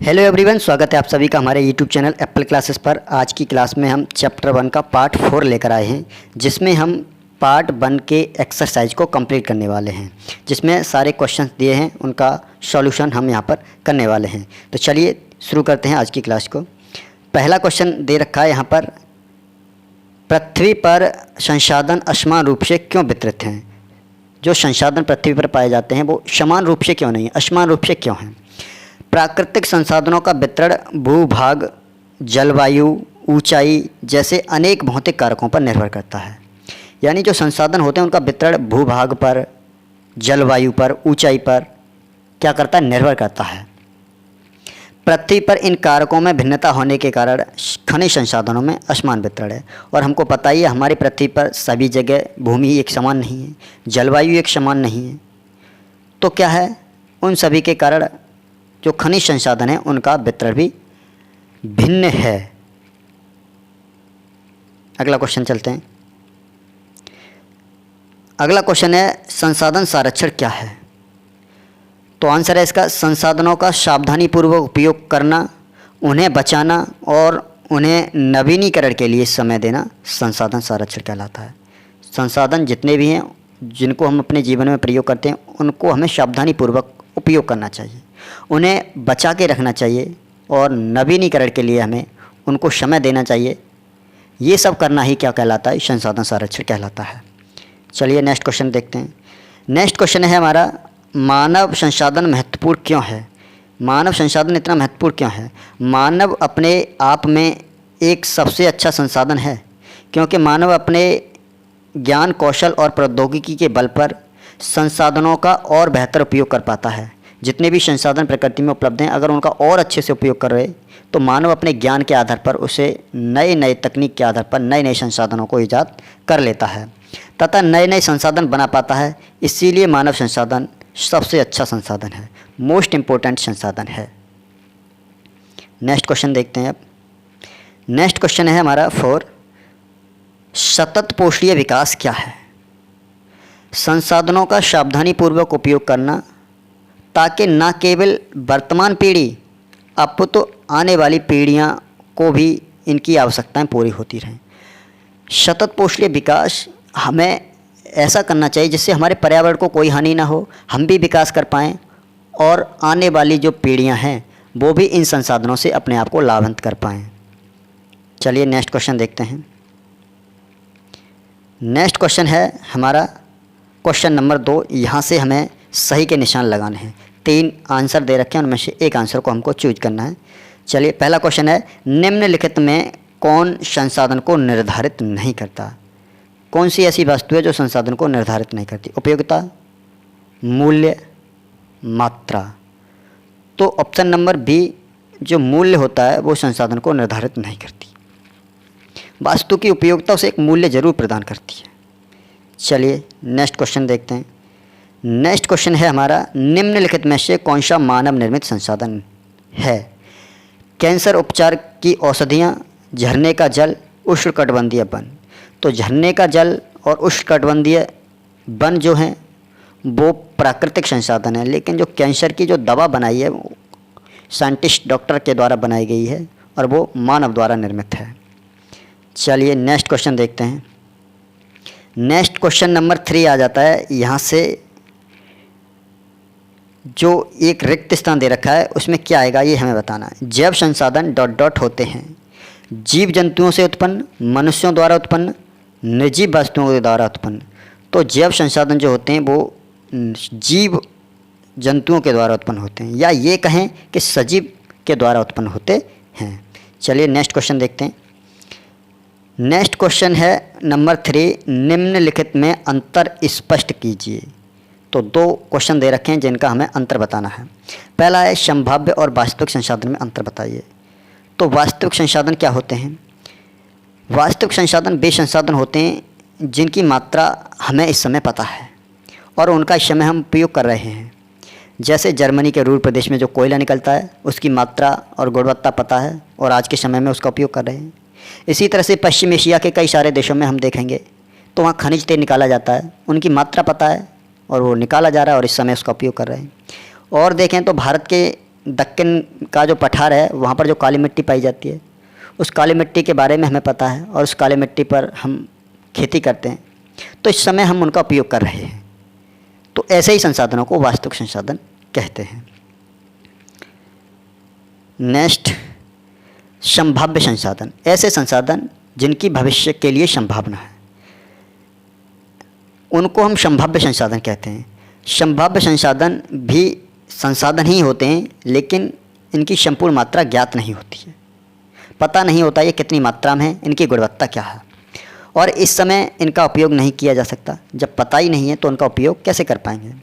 Hello everyone, स्वागत है आप सभी का हमारे यूट्यूब चैनल एप्पल क्लासेस पर। आज की क्लास में हम चैप्टर 1 का पार्ट 4 लेकर आए हैं, जिसमें हम पार्ट 1 के एक्सरसाइज को कंप्लीट करने वाले हैं, जिसमें सारे क्वेश्चंस दिए हैं, उनका सॉल्यूशन हम यहां पर करने वाले हैं। तो चलिए शुरू करते हैं आज की क्लास को। पहला क्वेश्चन दे रखा है यहाँ पर, पृथ्वी पर संसाधन असमान रूप से क्यों वितरित हैं? जो संसाधन पृथ्वी पर पाए जाते हैं वो समान रूप से क्यों नहीं है, असमान रूप से क्यों हैं? प्राकृतिक संसाधनों का वितरण भूभाग, जलवायु, ऊंचाई जैसे अनेक भौतिक कारकों पर निर्भर करता है। यानी जो संसाधन होते हैं उनका वितरण भूभाग पर, जलवायु पर, ऊंचाई पर क्या करता है, निर्भर करता है। पृथ्वी पर इन कारकों में भिन्नता होने के कारण खनिज संसाधनों में असमान वितरण है। और हमको पता ही है हमारी पृथ्वी पर सभी जगह भूमि एक समान नहीं है, जलवायु एक समान नहीं है। तो क्या है, उन सभी के कारण जो खनिज संसाधन है उनका वितरण भी भिन्न है। अगला क्वेश्चन चलते हैं। अगला क्वेश्चन है, संसाधन संरक्षण क्या है? तो आंसर है इसका, संसाधनों का सावधानीपूर्वक उपयोग करना, उन्हें बचाना और उन्हें नवीनीकरण के लिए समय देना संसाधन संरक्षण कहलाता है। संसाधन जितने भी हैं जिनको हम अपने जीवन में प्रयोग करते हैं उनको हमें सावधानीपूर्वक उपयोग करना चाहिए, उन्हें बचा के रखना चाहिए और नवीनीकरण के लिए हमें उनको समय देना चाहिए। ये सब करना ही क्या कहलाता है, संसाधन संरक्षण कहलाता है। चलिए नेक्स्ट क्वेश्चन देखते हैं। नेक्स्ट क्वेश्चन है हमारा, मानव संसाधन महत्वपूर्ण क्यों है? मानव संसाधन इतना महत्वपूर्ण क्यों है? मानव अपने आप में एक सबसे अच्छा संसाधन है, क्योंकि मानव अपने ज्ञान, कौशल और प्रौद्योगिकी के बल पर संसाधनों का और बेहतर उपयोग कर पाता है। जितने भी संसाधन प्रकृति में उपलब्ध हैं, अगर उनका और अच्छे से उपयोग कर रहे तो मानव अपने ज्ञान के आधार पर उसे नए नए तकनीक के आधार पर नए नए संसाधनों को ईजाद कर लेता है तथा नए नए संसाधन बना पाता है। इसीलिए मानव संसाधन सबसे अच्छा संसाधन है, मोस्ट इम्पोर्टेंट संसाधन है। नेक्स्ट क्वेश्चन देखते हैं अब। नेक्स्ट क्वेश्चन है हमारा 4, सतत पोषणीय विकास क्या है? संसाधनों का सावधानीपूर्वक उपयोग करना ताकि न केवल वर्तमान पीढ़ी अपितु आने वाली पीढ़ियां को भी इनकी आवश्यकताएं पूरी होती रहें। सतत पोषणीय विकास हमें ऐसा करना चाहिए जिससे हमारे पर्यावरण को कोई हानि ना हो, हम भी विकास कर पाएँ और आने वाली जो पीढ़ियां हैं वो भी इन संसाधनों से अपने आप को लाभान्वित कर पाएँ। चलिए नेक्स्ट क्वेश्चन देखते हैं। नेक्स्ट क्वेश्चन है हमारा क्वेश्चन नंबर 2। यहाँ से हमें सही के निशान लगाने हैं। 3 आंसर दे रखे हैं, उनमें से एक आंसर को हमको चूज करना है। चलिए पहला क्वेश्चन है, निम्नलिखित में कौन संसाधन को निर्धारित नहीं करता? कौन सी ऐसी वस्तु है जो संसाधन को निर्धारित नहीं करती? उपयोगिता, मूल्य, मात्रा। तो ऑप्शन नंबर बी जो मूल्य होता है वो संसाधन को निर्धारित नहीं करती। वस्तु की उपयोगिता उसे एक मूल्य जरूर प्रदान करती है। चलिए नेक्स्ट क्वेश्चन देखते हैं। नेक्स्ट क्वेश्चन है हमारा, निम्नलिखित में से कौन सा मानव निर्मित संसाधन है? कैंसर उपचार की औषधियाँ, झरने का जल, उष्णकटिबंधीय वन। तो झरने का जल और उष्णकटिबंधीय वन जो हैं वो प्राकृतिक संसाधन है, लेकिन जो कैंसर की जो दवा बनाई है वो साइंटिस्ट डॉक्टर के द्वारा बनाई गई है और वो मानव द्वारा निर्मित है। चलिए नेक्स्ट क्वेश्चन देखते हैं। नेक्स्ट क्वेश्चन नंबर 3 आ जाता है। यहाँ से जो एक रिक्त स्थान दे रखा है उसमें क्या आएगा ये हमें बताना है। जैव संसाधन ... होते हैं जीव जंतुओं से उत्पन्न, मनुष्यों द्वारा उत्पन्न, निर्जीव वस्तुओं के द्वारा उत्पन्न। तो जैव संसाधन जो होते हैं वो जीव जंतुओं के द्वारा उत्पन्न होते हैं, या ये कहें कि सजीव के द्वारा उत्पन्न होते हैं। चलिए नेक्स्ट क्वेश्चन देखते हैं। नेक्स्ट क्वेश्चन है नंबर 3, निम्नलिखित में अंतर स्पष्ट कीजिए। तो 2 क्वेश्चन दे रखे हैं जिनका हमें अंतर बताना है। पहला है, संभाव्य और वास्तविक संसाधन में अंतर बताइए। तो वास्तविक संसाधन क्या होते हैं? वास्तविक संसाधन वे संसाधन होते हैं जिनकी मात्रा हमें इस समय पता है और उनका इस समय हम उपयोग कर रहे हैं। जैसे जर्मनी के रूर प्रदेश में जो कोयला निकलता है उसकी मात्रा और गुणवत्ता पता है और आज के समय में उसका उपयोग कर रहे हैं। इसी तरह से पश्चिम एशिया के कई सारे देशों में हम देखेंगे तो वहाँ खनिज तेल निकाला जाता है, उनकी मात्रा पता है और वो निकाला जा रहा है और इस समय उसका उपयोग कर रहे हैं। और देखें तो भारत के दक्कन का जो पठार है वहाँ पर जो काली मिट्टी पाई जाती है, उस काली मिट्टी के बारे में हमें पता है और उस काली मिट्टी पर हम खेती करते हैं, तो इस समय हम उनका उपयोग कर रहे हैं। तो ऐसे ही संसाधनों को वास्तविक संसाधन कहते हैं। नेक्स्ट, संभाव्य संसाधन। ऐसे संसाधन जिनकी भविष्य के लिए संभावना है, उनको हम संभाव्य संसाधन कहते हैं। संभाव्य संसाधन भी संसाधन ही होते हैं, लेकिन इनकी संपूर्ण मात्रा ज्ञात नहीं होती है। पता नहीं होता ये कितनी मात्रा में है, इनकी गुणवत्ता क्या है, और इस समय इनका उपयोग नहीं किया जा सकता। जब पता ही नहीं है तो उनका उपयोग कैसे कर पाएंगे।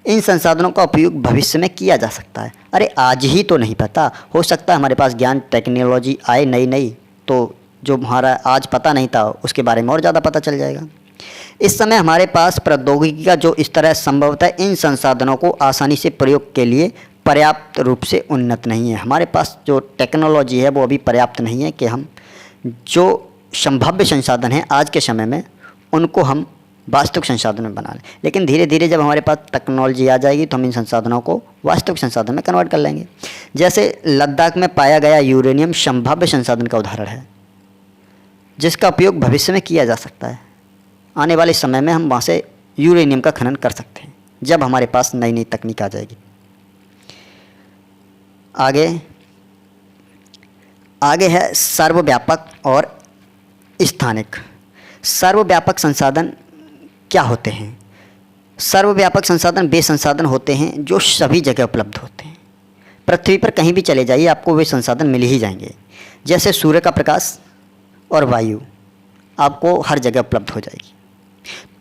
इन संसाधनों का उपयोग भविष्य में किया जा सकता है। अरे आज ही तो नहीं पता, हो सकता है हमारे पास ज्ञान टेक्नोलॉजी आए नई नई, तो जो हमारा आज पता नहीं था उसके बारे में और ज़्यादा पता चल जाएगा। इस समय हमारे पास प्रौद्योगिकी का जो इस तरह संभवतः इन संसाधनों को आसानी से प्रयोग के लिए पर्याप्त रूप से उन्नत नहीं है। हमारे पास जो टेक्नोलॉजी है वो अभी पर्याप्त नहीं है कि हम जो संभाव्य संसाधन हैं आज के समय में उनको हम वास्तविक संसाधन में बना लें। लेकिन धीरे धीरे जब हमारे पास टेक्नोलॉजी आ जाएगी तो हम इन संसाधनों को वास्तविक संसाधन में कन्वर्ट कर लेंगे। जैसे लद्दाख में पाया गया यूरेनियम संभाव्य संसाधन का उदाहरण है, जिसका उपयोग भविष्य में किया जा सकता है। आने वाले समय में हम वहाँ से यूरेनियम का खनन कर सकते हैं जब हमारे पास नई नई तकनीक आ जाएगी। आगे है सर्वव्यापक और स्थानिक। सर्वव्यापक संसाधन क्या होते हैं? सर्वव्यापक संसाधन वे संसाधन होते हैं जो सभी जगह उपलब्ध होते हैं। पृथ्वी पर कहीं भी चले जाइए आपको वे संसाधन मिल ही जाएंगे। जैसे सूर्य का प्रकाश और वायु आपको हर जगह उपलब्ध हो जाएगी।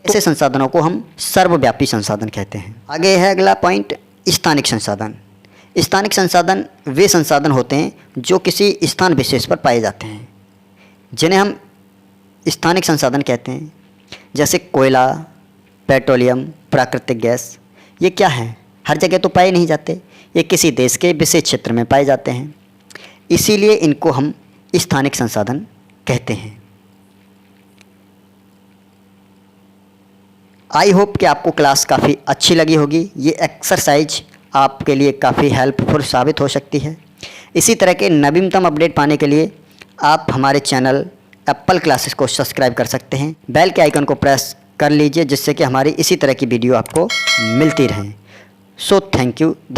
ऐसे संसाधनों को हम सर्वव्यापी संसाधन कहते हैं। आगे है अगला पॉइंट, स्थानिक संसाधन। स्थानिक संसाधन वे संसाधन होते हैं जो किसी स्थान विशेष पर पाए जाते हैं, जिन्हें हम स्थानिक संसाधन कहते हैं। जैसे कोयला, पेट्रोलियम, प्राकृतिक गैस, ये क्या है? हर जगह तो पाए नहीं जाते, ये किसी देश के विशेष क्षेत्र में पाए जाते हैं, इसीलिए इनको हम स्थानिक संसाधन कहते हैं। आई होप कि आपको क्लास काफ़ी अच्छी लगी होगी। ये एक्सरसाइज आपके लिए काफ़ी हेल्पफुल साबित हो सकती है। इसी तरह के नवीनतम अपडेट पाने के लिए आप हमारे चैनल एप्पल क्लासेस को सब्सक्राइब कर सकते हैं। बेल के आइकन को प्रेस कर लीजिए जिससे कि हमारी इसी तरह की वीडियो आपको मिलती रहें। सो थैंक यू, धन्यवाद।